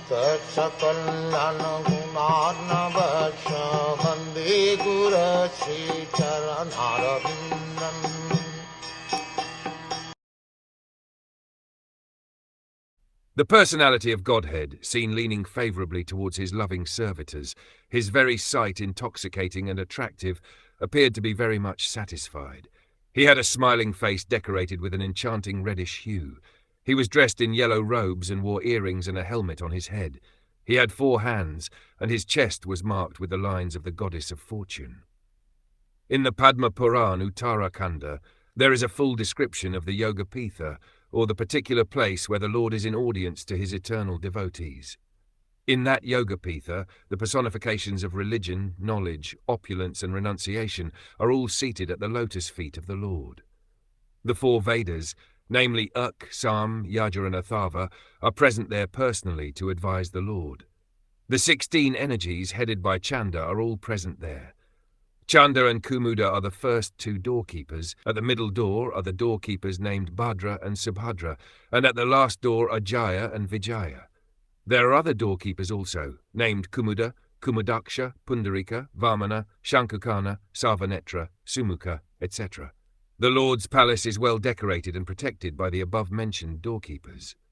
Sakalayan Gunarnavasya Vande Guru Sri Charanarabindam. The personality of Godhead, seen leaning favourably towards his loving servitors, his very sight intoxicating and attractive, appeared to be very much satisfied. He had a smiling face decorated with an enchanting reddish hue. He was dressed in yellow robes and wore earrings and a helmet on his head. He had 4 hands, and his chest was marked with the lines of the goddess of fortune. In the Padma Puran Uttarakanda, there is a full description of the Yoga-pitha, or the particular place where the Lord is in audience to his eternal devotees. In that Yoga-pitha, the personifications of religion, knowledge, opulence and renunciation are all seated at the lotus feet of the Lord. The 4 Vedas, namely Uk, Sam, Yajur and Atharva, are present there personally to advise the Lord. The 16 energies headed by Chanda are all present there. Chanda and Kumuda are the first 2 doorkeepers. At the middle door are the doorkeepers named Bhadra and Subhadra, and at the last door are Jaya and Vijaya. There are other doorkeepers also, named Kumuda, Kumudaksha, Pundarika, Vamana, Shankukana, Sarvanetra, Sumukha, etc. The Lord's palace is well decorated and protected by the above-mentioned doorkeepers.